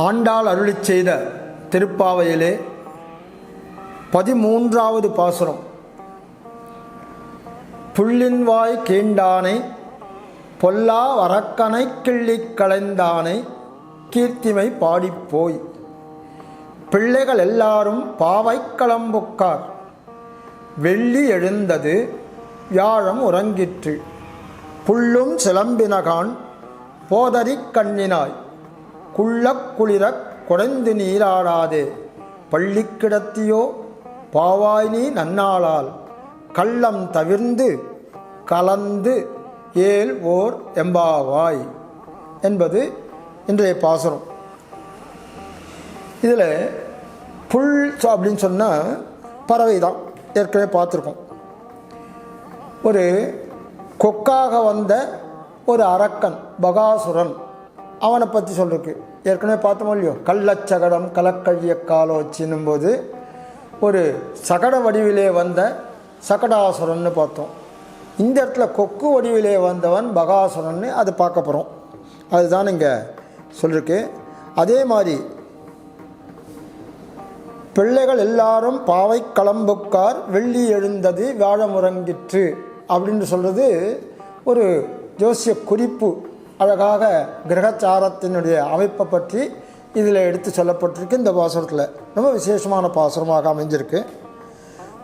ஆண்டாள் அருளிச் செய்த திருப்பாவையிலே 13வது பாசுரம். புள்ளின்வாய் கீண்டானை பொல்லா வரக்கனை கிள்ளிக் களைந்தானை கீர்த்திமை பாடிப்போய் பிள்ளைகள் எல்லாரும் பாவைக்களம்புக்கார் வெள்ளி எழுந்தது வியாழம் உறங்கிற்று புள்ளும் சிலம்பினகான் போதரிக் கண்ணினாய் குள்ளக் குளிரக் குடைந்து நீராடாதே பள்ளி கிடத்தியோ பாவாய் நீ நன்னாளால் கள்ளம் தவிர்ந்து கலந்து ஏல் ஓர் எம்பாவாய் என்பது இன்றைய பாசுரம். இதில் புல் அப்படின்னு சொன்னால் பறவை தான், ஏற்கனவே பார்த்துருக்கோம். ஒரு கொக்காக வந்த ஒரு அரக்கன் பகாசுரன், அவனை பற்றி சொல்லிருக்கு. ஏற்கனவே பார்த்தோமோ இல்லையோ, கள்ளச்சகடம் கலக்கழிய காலோச்சின்னும் போது ஒரு சகட வடிவிலே வந்த சகடாசுரன்னு பார்த்தோம். இந்த இடத்துல கொக்கு வடிவிலே வந்தவன் பகாசுரன்னு அது பார்க்க போகிறோம். அதுதான் இங்கே சொல்லியிருக்கு. அதே மாதிரி பிள்ளைகள் எல்லாரும் பாவை களம்புக்கார் வெள்ளி எழுந்தது வியாழமுறங்கிற்று அப்படின்னு சொல்கிறது ஒரு ஜோசிய குறிப்பு. அழகாக கிரகச்சாரத்தினுடைய அமைப்பை பற்றி இதில் எடுத்து சொல்லப்பட்டிருக்கு. இந்த பாசுரத்தில் ரொம்ப விசேஷமான பாசுரமாக அமைஞ்சிருக்கு.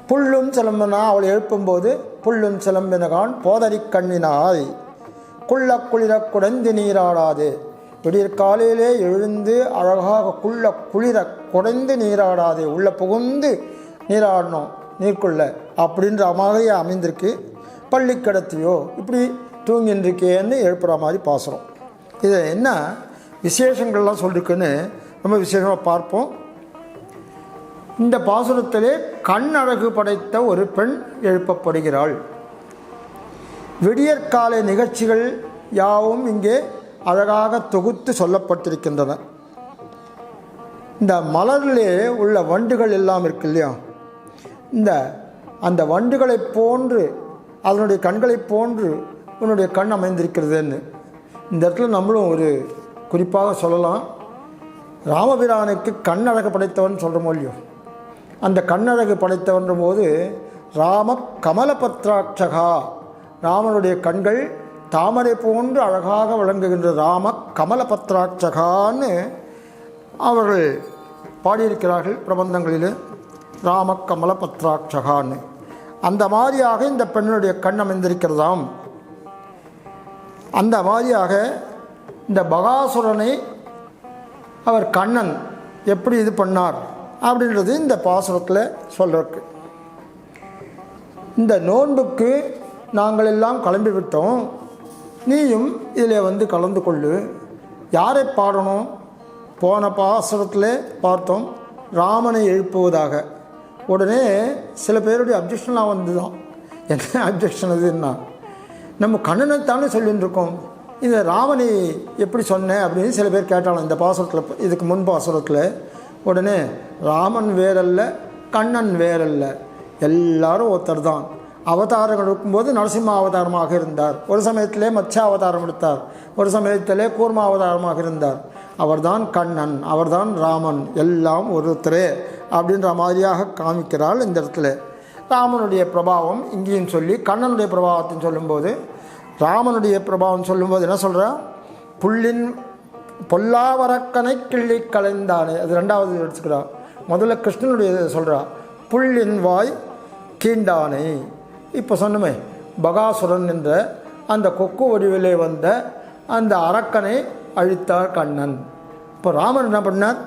புல்லும் சிலம்பினா அவளை எழுப்பும்போது புல்லும் சிலம்பினகான் போதரிக் கண்ணினாய் குள்ள குளிர குடைந்து நீராடாதே. விடியற் காலையிலே எழுந்து அழகாக குள்ள குளிர குடைந்து நீராடாதே, உள்ளே புகுந்து நீராடணும் நீர்க்குள்ள அப்படின்ற மாதிரி அமைந்திருக்கு. பள்ளி கிடத்தியோ இப்படி தூங்கின்றிருக்கேன்னு எழுப்புகிற மாதிரி பாசுரம். இதை என்ன விசேஷங்கள்லாம் சொல்லியிருக்குன்னு ரொம்ப விசேஷமாக பார்ப்போம். இந்த பாசுரத்திலே கண் அழகு படைத்த ஒரு பெண் எழுப்பப்படுகிறாள். விடியற்காலை நிகழ்ச்சிகள் யாவும் இங்கே அழகாக தொகுத்து சொல்லப்பட்டிருக்கின்றன. இந்த மலரிலே உள்ள வண்டுகள் எல்லாம் இருக்கு இல்லையா, அந்த வண்டுகளைப் போன்று அதனுடைய கண்களைப் போன்று உன்னுடைய கண் அமைந்திருக்கிறதுன்னு இந்த இடத்துல நம்மளும் ஒரு குறிப்பாக சொல்லலாம். ராமபிரானுக்கு கண்ணழகு படைத்தவன் சொல்கிறோமோ இல்லையோ, அந்த கண்ணழகு படைத்தவன்ற போது ராம கமலபத்ராட்சகா, ராமனுடைய கண்கள் தாமரை போன்று அழகாக விளங்குகின்ற ராம கமலபத்ராட்சகான்னு அவர்கள் பாடியிருக்கிறார்கள் பிரபந்தங்களில். ராம கமலபத்ராட்சகான்னு அந்த மாதிரியாக இந்த பெண்ணுடைய கண் அமைந்திருக்கிறதாம். அந்த மாதிரியாக இந்த பகாசுரனை அவர் கண்ணன் எப்படி இது பண்ணார் அப்படின்றது இந்த பாசுரத்தில் சொல்கிறக்கு. இந்த நோன்புக்கு நாங்கள் எல்லாம் கிளம்பி விட்டோம், நீயும் இதில் கலந்து கொள்ளு. யாரை பாடணும்? போன பாசுரத்தில் பார்த்தோம் ராமனை எழுப்புவதாக. உடனே சில பேருடைய அப்ஜெக்ஷன்லாம் வந்து தான், என்ன அப்ஜெக்ஷன் அதுன்னா, நம்ம கண்ணனைத்தானே சொல்லிட்டு இருக்கோம், இந்த ராமனை எப்படி சொன்னேன் அப்படின்னு சில பேர் கேட்டாலும் இந்த பாசுரத்தில், இதுக்கு முன் பாசுரத்தில். உடனே ராமன் வேறல்ல கண்ணன் வேறல்ல, எல்லாரும் ஒருத்தர் தான். அவதாரங்கள் இருக்கும்போது நரசிம்ம அவதாரமாக இருந்தார், ஒரு சமயத்திலே மத்ஸ்ய அவதாரம் எடுத்தார், ஒரு சமயத்திலே கூர்ம அவதாரமாக இருந்தார். அவர்தான் கண்ணன், அவர்தான் ராமன், எல்லாம் ஒருத்தரே அப்படின்ற மாதிரியாக காமிக்கிறாள் இந்த இடத்துல. ராமனுடைய பிரபாவம் இங்கேயும் சொல்லி கண்ணனுடைய பிரபாவத்தையும் சொல்லும்போது, ராமனுடைய பிரபாவம் சொல்லும்போது என்ன சொல்கிறா? புள்ளின் பொல்லாவரக்கனை கிள்ளி களைந்தானே, அது ரெண்டாவது எடுத்துக்கிறா. முதல்ல கிருஷ்ணனுடைய சொல்கிறா, புள்ளின் வாய் கீண்டானை. இப்போ சொன்னமே பகாசுரன் என்ற அந்த கொக்கு வடிவிலே வந்த அந்த அரக்கனை அழித்தார் கண்ணன். இப்போ ராமன் என்ன பண்ணார்?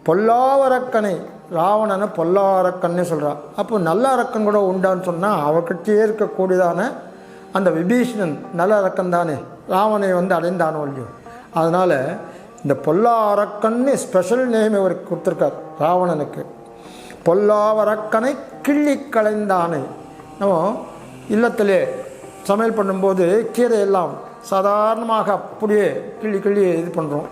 பொல்லாவரக்கனை, ராவணனை பொல்லாரக்கன்னே சொல்கிறா. அப்போ நல்ல அரக்கன் கூட உண்டான்னு சொன்னால் அவர்கிட்டயே இருக்கக்கூடியதான அந்த விபீஷணன் நல்ல அரக்கன் தானே, ராவனை அடைந்தானோ இல்லையோ. அதனால் இந்த பொல்லாரக்கன்னு ஸ்பெஷல் நேம் இவருக்கு கொடுத்துருக்கார் ராவணனுக்கு. பொல்லாவரக்கனை கிள்ளி களைந்தானே. நம்ம இல்லத்திலே சமையல் பண்ணும்போது கீரையெல்லாம் சாதாரணமாக அப்படியே கிள்ளி கிள்ளி இது பண்ணுறோம்.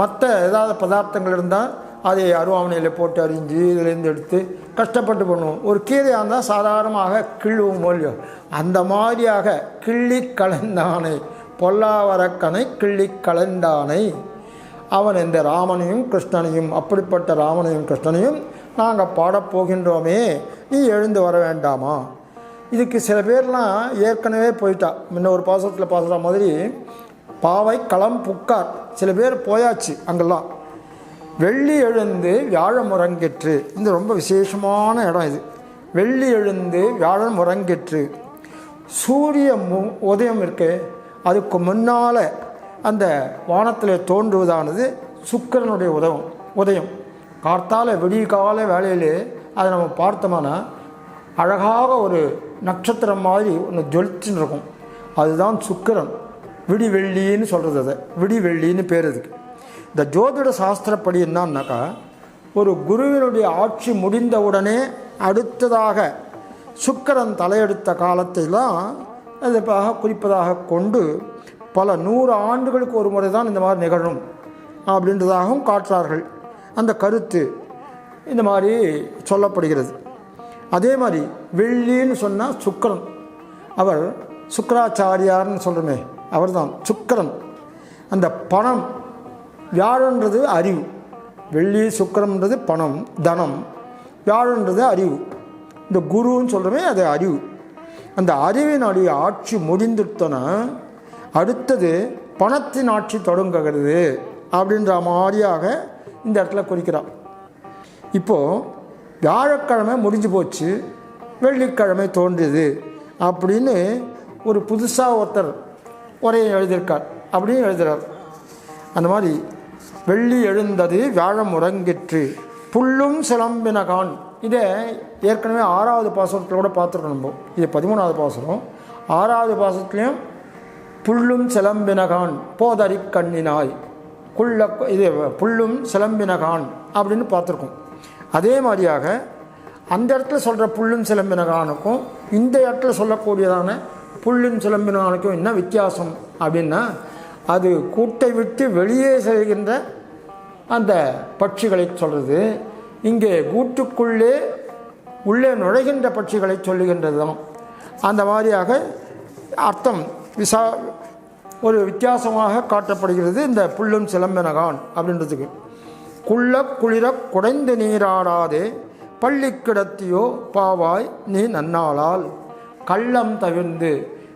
மற்ற ஏதாவது பதார்த்தங்கள் இருந்தால் அதை அருவாமனையில் போட்டு அரிஞ்சு இதிலேருந்து எடுத்து கஷ்டப்பட்டு பண்ணுவோம். ஒரு கீரையாக இருந்தால் சாதாரணமாக கிள்ளுவோம் இல்லையோ, அந்த மாதிரியாக கிள்ளி களைந்தானை, பொல்லாவரக்கனை கிள்ளி களைந்தானை. அவன் இந்த ராமனையும் கிருஷ்ணனையும், அப்படிப்பட்ட ராமனையும் கிருஷ்ணனையும் நாங்கள் பாடப்போகின்றோமே, நீ எழுந்து வர வேண்டாமா? இதுக்கு சில பேர்லாம் ஏற்கனவே போயிட்டா. முன்ன ஒரு பாசத்தில் பாசுகிற மாதிரி பாவை களம் புக்கார், சில பேர் போயாச்சு அங்கெல்லாம். வெள்ளி எழுந்து வியாழம் உறங்கிற்று, இந்த ரொம்ப விசேஷமான இடம் இது. வெள்ளி எழுந்து வியாழம் உறங்கிற்று. சூரிய உதயம் இருக்கு, அதுக்கு முன்னால் அந்த வானத்தில் தோன்றுவதானது சுக்கிரனுடைய உதயம். கார்த்தால விடிய கால வேலையிலே அதை நம்ம பார்த்தோம்னா அழகாக ஒரு நட்சத்திரம் மாதிரி ஒன்று ஜொலிச்சுன்னு இருக்கும். அதுதான் சுக்கிரன். விடிவெள்ளின்னு சொல்கிறது, அதை விடிவெள்ளின்னு பேர் இதுக்கு. இந்த ஜோதிட சாஸ்திரப்படி என்னன்னாக்கா, ஒரு குருவினுடைய ஆட்சி முடிந்தவுடனே அடுத்ததாக சுக்கிரன் தலையெடுத்த காலத்தைலாம் அதுக்காக குறிப்பதாக கொண்டு பல 100 ஆண்டுகளுக்கு ஒரு முறை தான் இந்த மாதிரி நிகழும் அப்படின்றதாகவும் காட்டுறார்கள். அந்த கருத்து இந்த மாதிரி சொல்லப்படுகிறது. அதே மாதிரி வெள்ளின்னு சொன்னால் சுக்கிரன், அவர் சுக்கராச்சாரியார்னு சொல்கிறோமே, அவர் தான் சுக்கிரன். அந்த பணம், வியாழன்றது அறிவு, வெள்ளி சுக்கிரன்றது பணம் தனம், வியாழன்றது அறிவு. இந்த குருன்னு சொல்கிறோமே அது அறிவு. அந்த அறிவினுடைய ஆட்சி முடிந்துட்டோன்னா அடுத்தது பணத்தின் ஆட்சி தொடங்குகிறது அப்படின்ற மாதிரியாக இந்த இடத்துல குறிக்கிறான். இப்போது வியாழக்கிழமை முடிஞ்சு போச்சு, வெள்ளிக்கிழமை தோன்றியது அப்படின்னு ஒரு புதுசாக ஒருத்தர் உரையை எழுதியிருக்கார் அப்படின்னு எழுதுகிறார். அந்த மாதிரி வெள்ளி எழுந்தது வியாழம் உறங்கிற்று புல்லும் சிலம்பினகான். இதை ஏற்கனவே 6வது பாசுரத்தில் கூட பார்த்துருக்கோம் நம்ம. இது 13வது பாசுரம். 6வது பாசுரத்துலேயும் புல்லும் சிலம்பினகான் போதறி கண்ணினாய் இது புல்லும் சிலம்பினகான் அப்படின்னு பார்த்துருக்கோம். அதே மாதிரியாக அந்த இடத்துல சொல்கிற புல்லும் சிலம்பினகானுக்கும் இந்த இடத்துல சொல்லக்கூடியதான புல்லும் சிலம்பினகானுக்கும் என்ன வித்தியாசம் அப்படின்னா, அது கூட்டை விட்டு வெளியே செல்கின்ற அந்த பட்சிகளை சொல்கிறது. இங்கே கூட்டுக்குள்ளே உள்ளே நுழைகின்ற பட்சிகளை சொல்லுகின்றது தான். அந்த மாதிரியாக அர்த்தம் ஒரு வித்தியாசமாக காட்டப்படுகிறது இந்த புல்லும் சிலம்பினகான் அப்படின்றதுக்கு. குள்ள குளிர குடைந்து நீராடாதே பள்ளி கிடத்தியோ பாவாய் நீ நன்னாளால் கள்ளம் தவிர்ந்து.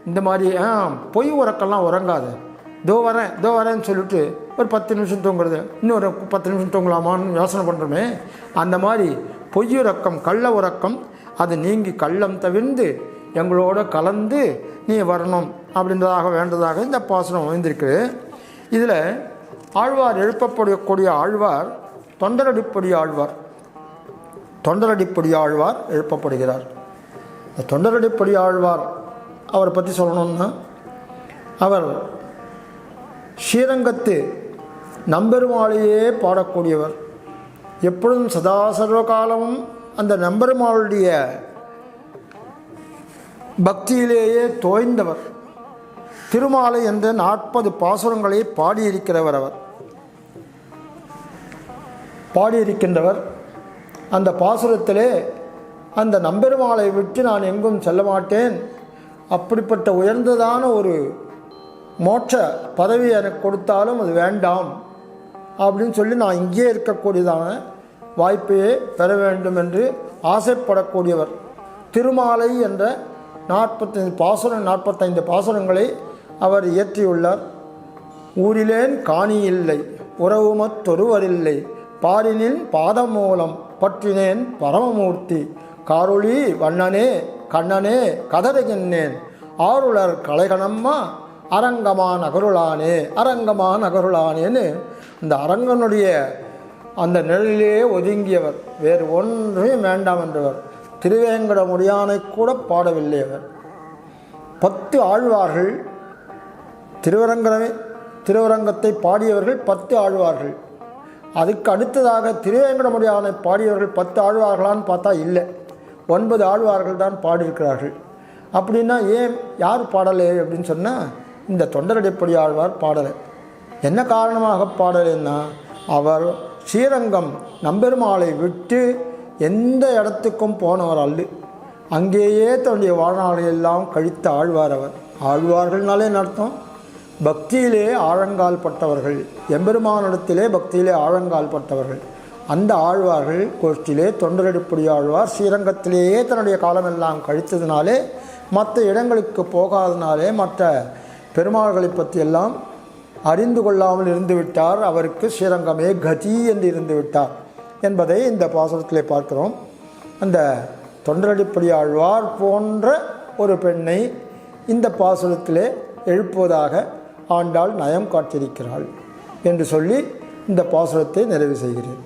இந்த மாதிரி பொய் உறக்கெல்லாம் உறங்காத, தோ வரேன்னு சொல்லிட்டு ஒரு 10 நிமிஷம் தூங்குறது, இன்னொரு 10 நிமிஷம் தூங்கலாமான்னு யோசனை பண்ணுறோமே, அந்த மாதிரி பொய்யுறக்கம் கள்ள உறக்கம் அது நீங்கி கள்ளம் தவிர்ந்து எங்களோட கலந்து நீ வரணும் அப்படின்றதாக வேண்டதாக இந்த பாசனம் அமைந்திருக்கு. இதில் ஆழ்வார் எழுப்பப்படக்கூடிய ஆழ்வார் தொண்டரடிப்பொடி ஆழ்வார். தொண்டரடிப்பொடி ஆழ்வார் எழுப்பப்படுகிறார். தொண்டரடிப்பொடி ஆழ்வார் அவரை பற்றி சொல்லணும்னா, அவர் ஸ்ரீரங்கத்து நம்பெருமாளையே பாடக்கூடியவர். எப்பொழுதும் சதா சர்வகாலமும் அந்த நம்பெருமாளுடைய பக்தியிலேயே தோய்ந்தவர். திருமாலை என்ற 40 பாசுரங்களை பாடியிருக்கின்றவர். அந்த பாசுரத்திலே அந்த நம்பெருமாளை விட்டு நான் எங்கும் செல்ல மாட்டேன், அப்படிப்பட்ட உயர்ந்ததான ஒரு மோட்ச பதவி எனக்கு கொடுத்தாலும் அது வேண்டாம் அப்படின்னு சொல்லி நான் இங்கே இருக்கக்கூடியதான வாய்ப்பையே பெற வேண்டும் என்று ஆசைப்படக்கூடியவர். திருமாலை என்ற 45 பாசுரங்களை அவர் இயற்றியுள்ளார். ஊரிலேன் காணி இல்லை உறவுமத்தொருவரில்லை பாரினின் பாதம் மூலம் பற்றினேன் பரமமூர்த்தி காரொளி வண்ணனே கண்ணனே கதறுகின்றேன் ஆருளர் கலைகணம்மா அரங்கமான் அகருளானேன்னு இந்த அரங்கனுடைய அந்த நிழலிலே ஒதுங்கியவர், வேறு ஒன்றுமே வேண்டாம் என்றவர். திருவேங்கடமுடியானை கூட பாடவில்லை அவர். 10 ஆழ்வார்கள், திருவரங்கத்தை பாடியவர்கள் 10 ஆழ்வார்கள். அதுக்கு அடுத்ததாக திருவேங்கடமுடியானை பாடியவர்கள் 10 ஆழ்வார்களான்னு பார்த்தா இல்லை, 9 ஆழ்வார்கள் தான் பாடியிருக்கிறார்கள். அப்படின்னா ஏன் யார் பாடலை அப்படின்னு சொன்னால், இந்த தொண்டரடிப்பொடி ஆழ்வார் பாடலை. என்ன காரணமாக பாடலைன்னா, அவர் ஸ்ரீரங்கம் நம்பெருமாளை விட்டு எந்த இடத்துக்கும் போனவர் அல்ல, அங்கேயே தன்னுடைய வாழ்நாளையெல்லாம் கழித்த ஆழ்வார் அவர். ஆழ்வார்கள்னாலே நடத்தும் பக்தியிலே ஆழங்கால் பட்டவர்கள், எம்பெருமானிடத்திலே பக்தியிலே ஆழங்கால் பட்டவர்கள். அந்த ஆழ்வார்கள் கோஷ்டிலே தொண்டரடிப்புடி ஆழ்வார் ஸ்ரீரங்கத்திலேயே தன்னுடைய காலமெல்லாம் கழித்ததினாலே, மற்ற இடங்களுக்கு போகாதனாலே, மற்ற பெருமாள்களை பற்றியெல்லாம் அறிந்து கொள்ளாமல் இருந்து விட்டார். அவருக்கு ஸ்ரீரங்கமே கதி என்று இருந்து விட்டார் என்பதை இந்த பாசுரத்திலே பார்க்கிறோம். அந்த தொண்டரடிப்புடி ஆழ்வார் போன்ற ஒரு பெண்ணை இந்த பாசுரத்திலே எழுப்புவதாக ஆண்டாள் நயம் காட்டியிருக்கிறாள் என்று சொல்லி இந்த பாசுரத்தை நிறைவு செய்கிறேன்.